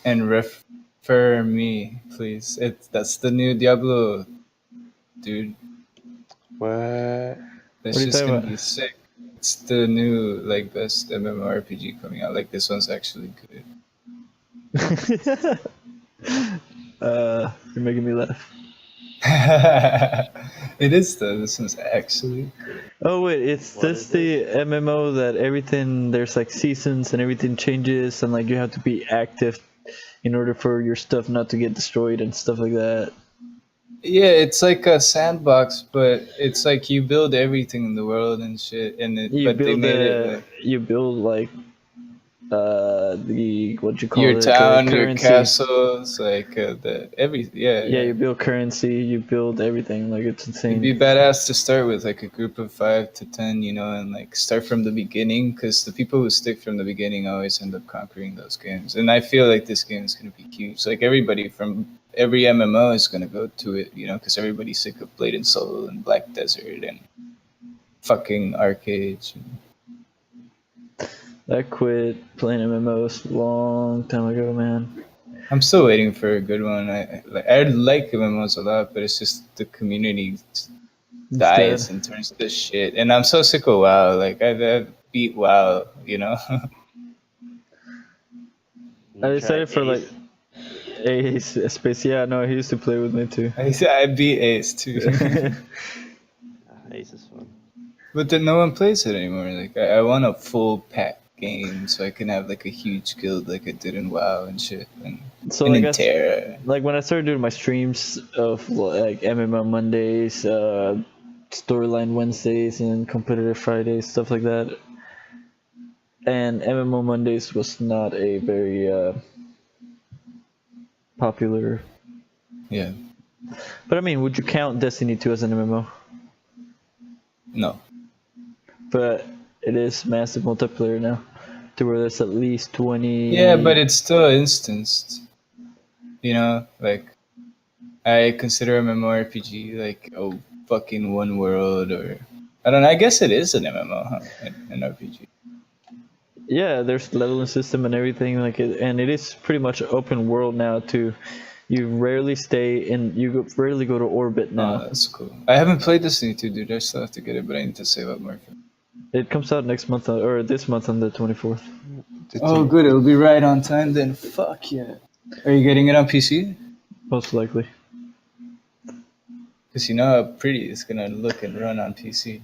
and refer me, please. That's the new Diablo, dude. What? That's What are you just talking gonna about? be sick. It's the new best MMORPG coming out. Like, this one's actually good. You're making me laugh. It is though. This one's actually good. Oh wait, it's What this is the MMO that everything there's like seasons and everything changes, and like you have to be active in order for your stuff not to get destroyed and stuff like that. Yeah, it's like a sandbox, but it's like you build everything in the world and shit. And You but they build made it like you build like the what you call your it, town, the your currency. castles, like Yeah, yeah. you build currency, you build everything. Like it's It'd be insane. badass to start with like a group of 5 to 10, you know, and like start from the beginning, because the people who stick from the beginning always end up conquering those games. And I feel like this game is going to be huge. Like everybody from every MMO is going to go to it, you know, because everybody's sick of Blade and Soul and Black Desert and fucking Arcade. I quit playing MMOs a long time ago, man. I'm still waiting for a good one. I like MMOs a lot, but it's just the community dies and turns to shit. And I'm so sick of WoW. Like I beat WoW, you know. I decided for like Ace Space. Yeah, no, he used to play with me too. I beat Ace too, Ace is fun. but then no one plays it anymore. Like I want a full pack game so I can have like a huge guild like I did in WoW and shit, and So in I guess Terra. like when I started doing my streams of like MMO Mondays, Storyline Wednesdays, and Competitive Fridays, stuff like that. And MMO Mondays was not a very popular. Yeah, But I mean, would you count Destiny 2 as an MMO? no. But it is massive multiplayer now, to where there's at least 20. Yeah, but it's still instanced. You know, like I consider MMORPG like fucking one world, or I don't know. I guess it is an MMO, huh? An RPG. Yeah, there's leveling system and everything like it, and it is pretty much open world now too. You rarely stay in. Rarely go to orbit Oh, now. that's cool. I haven't played Destiny 2, dude. I still have to get it, but I need to save up more. It comes out next month or this month on the 24th. Oh, good. It'll be right on time then. Fuck yeah. Are you getting it on PC? Most likely. Because you know how pretty it's gonna look and run on PC.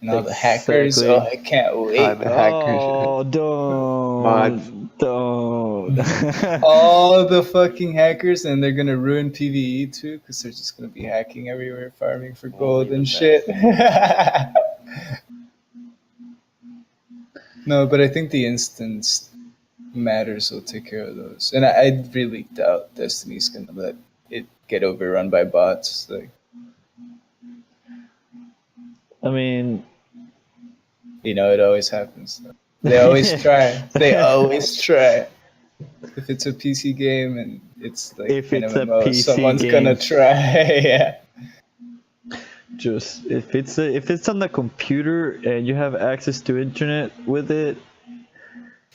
And all the hackers. Exactly. Oh, I can't wait. The hackers. Oh, don't. Mods. Don't. All the fucking hackers, and they're gonna ruin PvE too, because they're just gonna be hacking everywhere, farming for gold and shit. No, but I think the instance matters will take care of those, and I really doubt Destiny's gonna let it get overrun by bots. Like, I mean, you know, it always happens. They always try. They always try. If it's a PC game and it's like If an it's a MMO, PC someone's game. gonna try. Yeah. just if it's on the computer and you have access to internet with it,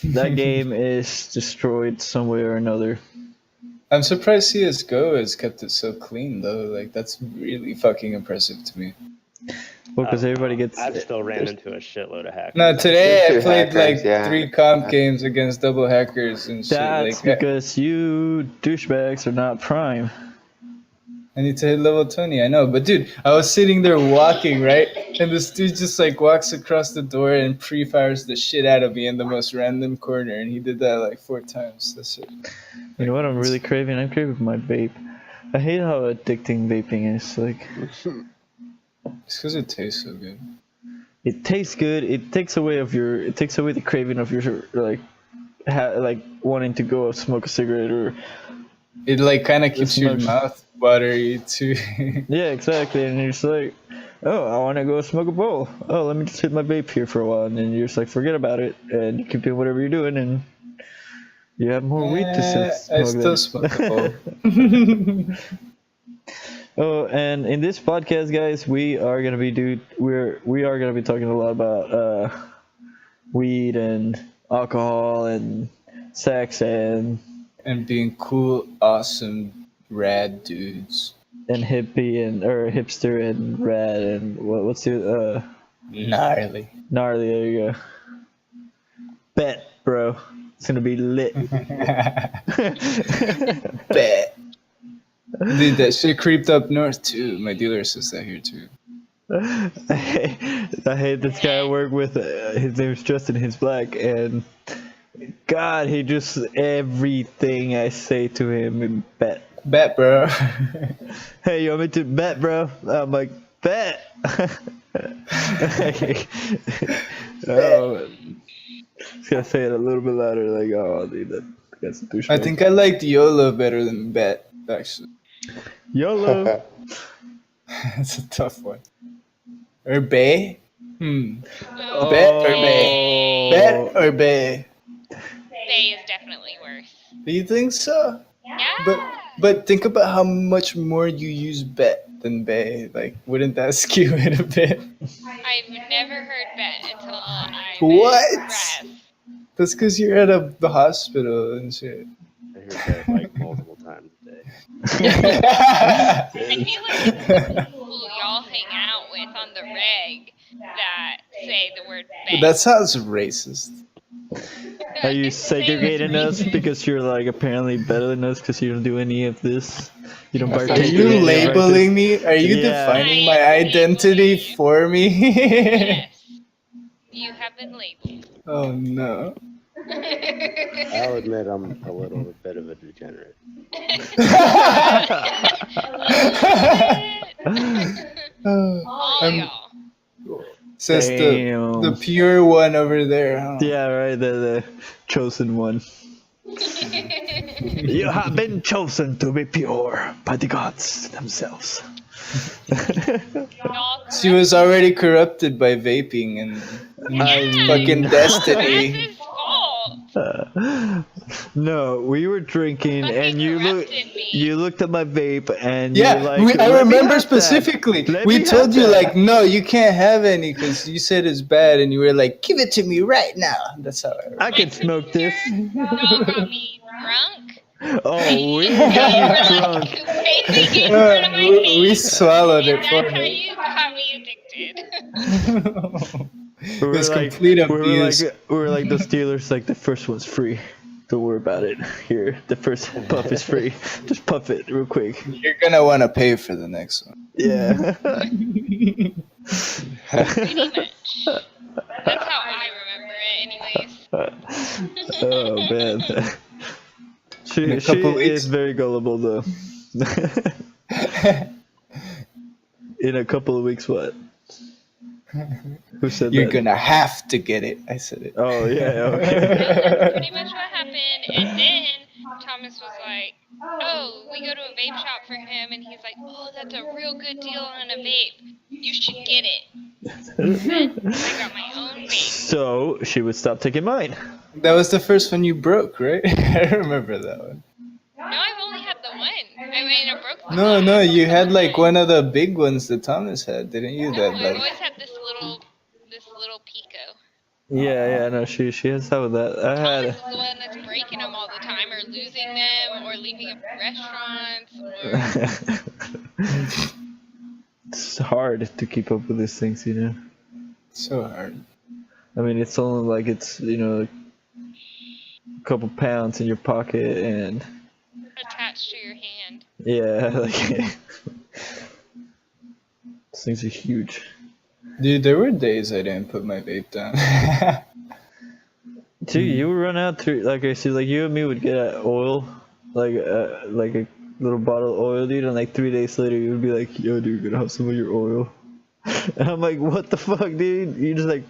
that game is destroyed some way or another. I'm surprised CS:GO has kept it so clean though. Like, that's really fucking impressive to me. Well, because everybody gets. I've still ran into a shitload of hackers. No, today I Two played hackers, like yeah. 3 comp games against double hackers and shit. That's Like, because you douchebags are not prime. I need to hit level 20. I know, but dude, I was sitting there walking, right, and this dude just like walks across the door and pre-fires the shit out of me in the most random corner, and he did that like 4 times. That's it. You know what I'm really craving? I'm craving my vape. I hate how addicting vaping is. Like, It's because it tastes so good. it tastes good. It takes away the craving of your like, like wanting to go smoke a cigarette or. It like kind of keeps your smells- mouth watery too. Yeah, exactly. And you're just like, oh, I want to go smoke a bowl. Oh, let me just hit my vape here for a while, and then you're just like, forget about it, and you keep doing whatever you're doing, and you have more weed to smoke. I still then. smoke a bowl. Oh, and in this podcast, guys, we are gonna be talking a lot about weed and alcohol and sex and And being cool, awesome, rad dudes. hippie and or hipster and rad and what's the Gnarly. gnarly. There you go. Bet, bro. It's gonna be lit. Bet. Dude, that shit creeped up north too. My dealer says that here too. I hate this guy I work with. His name's Justin. He's black, and God, he just everything I say to him, bet. Bet, bro. Hey, you want me to bet, bro? I'm like, bet. Oh, just gotta say it a little bit louder, like, oh, dude, that's a douchebag. I think I liked YOLO better than bet, actually. YOLO. That's a tough one. Or Bay? Oh, Bet or Bay? Bet or Bay? Bay is definitely worse. Do you think so? Yeah. But think about how much more you use bet than Bay. Like, wouldn't that skew it a bit? I've never heard bet until I What? Raz. That's because you're at the hospital and shit. I hear that like multiple times a day. I feel like it's the people y'all hang out with on the reg that say the word bet. That sounds racist. Are you segregating us because you're like apparently better than us because you don't do any of this? You don't Are partake in you any of our labeling me? Are you Yeah. defining my identity for me? Yes. You have been labeled. Oh no. I'll admit I'm a little bit of a degenerate. All I'm- y'all. Says Damn. the pure one over there. Huh? Yeah, right, the chosen one. You have been chosen to be pure by the gods themselves. Y'all She was already corrupted by vaping and I fucking That's destiny. his fault. No, we were drinking, Fucking and arrested me. you looked at my vape, and Yeah, you're like, I "Let me remember have that. specifically. Let We me told have you, that." like, no, you can't have any because you said it's bad, and you were like, give it to me right now. That's how I remember. I can smoke this. Y'all got me drunk. Oh, we You got you were drunk. like vaping in front of my face. We swallowed and it for that's how her. you got me addicted. It was complete abuse. We were like the Steelers, like the first one's free. Don't worry about it. Here, the first puff is free. Just puff it real quick. You're gonna want to pay for the next one. Yeah. Pretty much. That's how I remember it, anyways. Oh man. In a She couple weeks. is very gullible though. In a couple of weeks, what? Who said You're that? gonna have to get it. I said it. Oh yeah, okay. That's pretty much what happened. And then Thomas was like, oh, we go to a vape shop for him. And he's like, oh, that's a real good deal on a vape. You should get it. Then I got my own vape. So she would stop taking mine. That was the first one you broke, right? I remember that one. No, I've only had the one. I mean, I broke the No, one. no, you had like one of the big ones that Thomas had, didn't you? No, That I've like always had this little Pico. Yeah, no, she has some of that. I Thomas had. is the one that's breaking them all the time, or losing them, or leaving them at restaurants, or It's hard to keep up with these things, you know. so hard. I mean, it's only like it's a couple pounds in your pocket, and attached to your hand. yeah, like these things are huge. Dude, there were days I didn't put my vape down. Dude, you would run out to like I see, like you and me would get oil, like a little bottle of oil, dude, and like 3 days later you would be like, yo, dude, gonna have some of your oil. And I'm like, what the fuck, dude? You're just like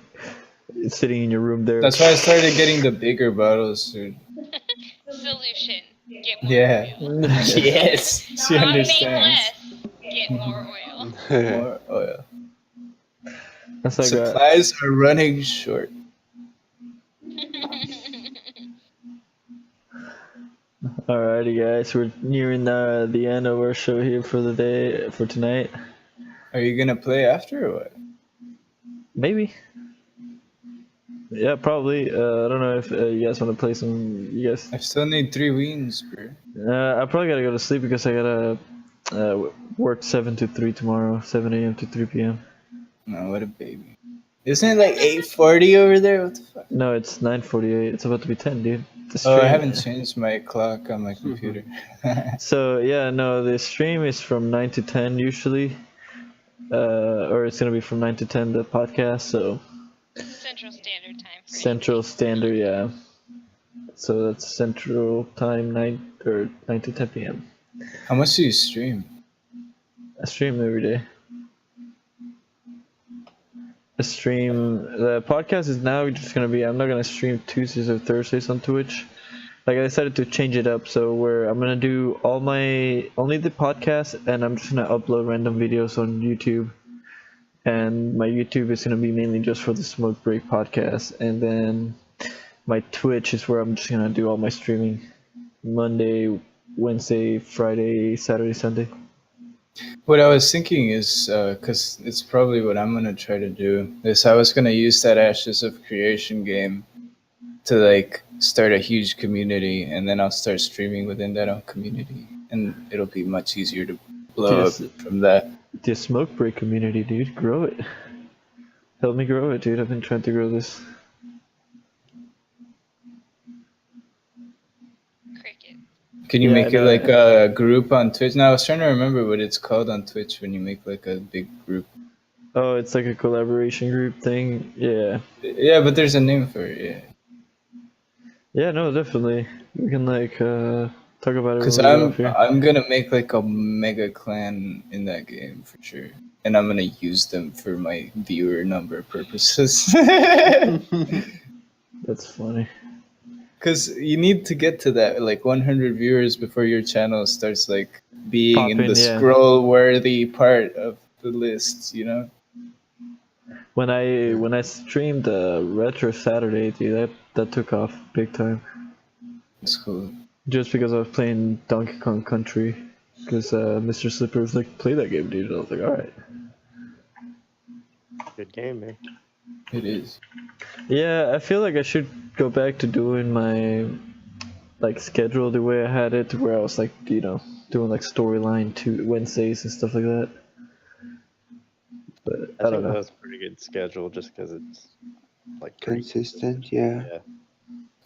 sitting in your room there. That's why I started getting the bigger bottles, dude. Solution: get more Yeah. oil. Yes, she Not vape understands. less. Get more oil. More oil. That's like Supplies are running short. alrighty, guys, we're nearing the end of our show here for the day, for tonight. Are you gonna play after or what? Maybe. Yeah, probably. I don't know if you guys want to play some. You guys. I still need 3 wins, bro. I probably gotta go to sleep because I gotta work 7 to 3 tomorrow, 7 a.m. to 3 p.m. No, what a baby. Isn't it like 8:40 over there? What the fuck? No, it's 9:48. It's about to be 10, dude. The Oh, I stream- haven't changed my clock on my computer. So yeah, no, the stream is from 9 to 10 usually, or it's gonna be from 9 to 10 the podcast. So Central Standard Time. For Central Standard, yeah. So that's Central Time 9 to 10 p.m. How much do you stream? I stream every day. The podcast is now just gonna be, I'm not gonna stream Tuesdays or Thursdays on Twitch. Like I decided to change it up, so where I'm gonna do only the podcast, and I'm just gonna upload random videos on YouTube. And my YouTube is gonna be mainly just for the Smoke Break podcast, and then my Twitch is where I'm just gonna do all my streaming Monday, Wednesday, Friday, Saturday, Sunday. What I was thinking is, because it's probably what I'm gonna try to do, is I was gonna use that Ashes of Creation game to like start a huge community, and then I'll start streaming within that own community, and it'll be much easier to blow Yes. up from that. The Smoke Break community, dude, grow it. Help me grow it, dude. I've been trying to grow this. Cricket. Can you Yeah, make I it know. like a group on Twitch? Now I was trying to remember what it's called on Twitch when you make like a big group. Oh, it's like a collaboration group thing. Yeah. Yeah, but there's a name for it. Yeah. Yeah, no, definitely. We can like talk about it Because when we get off here. I'm gonna make like a mega clan in that game for sure, and I'm gonna use them for my viewer number purposes. That's funny. Because you need to get to that like 100 viewers before your channel starts like being in Popping, the yeah. scroll worthy part of the lists, you know? When I streamed Retro Saturday, dude, that took off big time. It's cool. Just because I was playing Donkey Kong Country, because Mr. Slipper was like, play that game, dude. I was like, all right. Good game, man. It is. Yeah, I feel like I should go back to doing my like schedule the way I had it, where I was like, you know, doing like storyline to Wednesdays and stuff like that. But I don't think know. that was a pretty good schedule, just because it's like pretty Consistent, yeah. Yeah.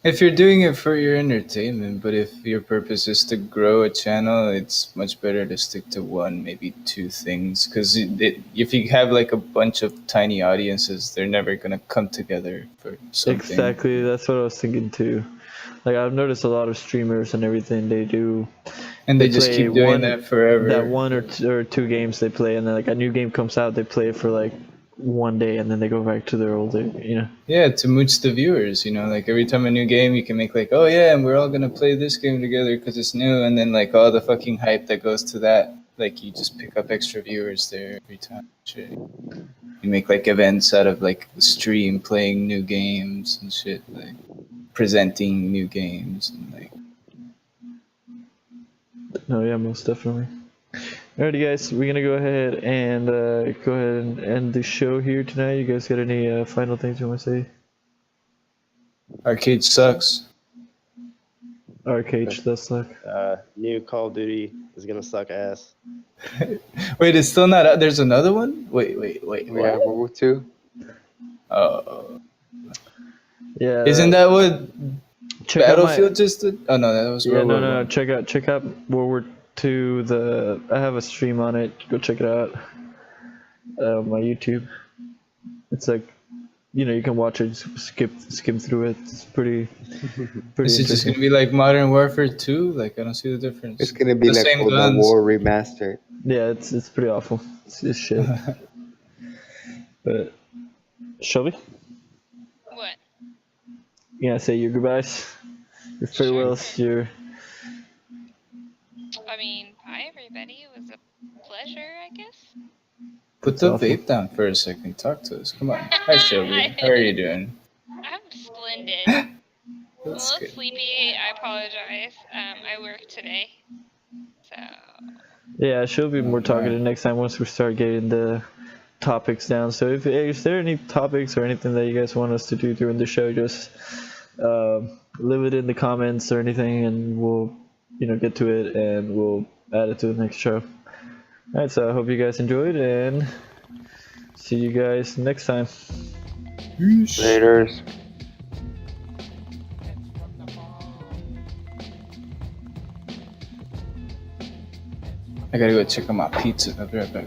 If you're doing it for your entertainment, but if your purpose is to grow a channel, it's much better to stick to one, maybe two things. Because if you have like a bunch of tiny audiences, they're never gonna come together for something. Exactly, that's what I was thinking too. Like I've noticed a lot of streamers and everything they do. And they They just play keep doing one- that forever. That one or two games they play, and then like a new game comes out, they play it for like one day, and then they go back to their old, you know. Yeah, to mooch the viewers, you know, like every time a new game, you can make like, oh yeah, and we're all gonna play this game together because it's new, and then like all the fucking hype that goes to that, like you just pick up extra viewers there every time. Shit. You make like events out of like the stream playing new games and shit, like presenting new games and like. No, yeah, most definitely. Alrighty, guys, we're gonna go ahead and end the show here tonight. You guys got any final things you want to say? Arcade sucks. Arcade does suck. New Call of Duty is gonna suck ass. Wait, it's still not out. There's another one? Wait. We What? have World War II. Oh. Yeah. Isn't that what check out my- Battlefield just did? Oh no, that was Yeah, World no, War no, no. One. Check out World War II. I have a stream on it. Go check it out. My YouTube. It's like, you know, you can watch it, skim through it. It's pretty Is it just interesting. gonna be like Modern Warfare 2? Like I don't see the difference. It's gonna be The like same World guns. War remastered. Yeah, it's pretty awful. It's shit. But Shelby, What? you gonna say your goodbyes, your farewells, your. I mean, bye everybody. It was a pleasure, I guess. Put the Awesome. vape down for a second. Talk to us. Come on. Hi Shelby. How are you doing? I'm splendid. I'm a That's little good. sleepy. I apologize. I work today, so Yeah, she'll be more talkative next time once we start getting the topics down. So if there any topics or anything that you guys want us to do during the show, just leave it in the comments or anything, and we'll get to it and we'll add it to the next show. Alright, so I hope you guys enjoyed, and see you guys next time. Laters. I gotta go check on my pizza. I'll be right back.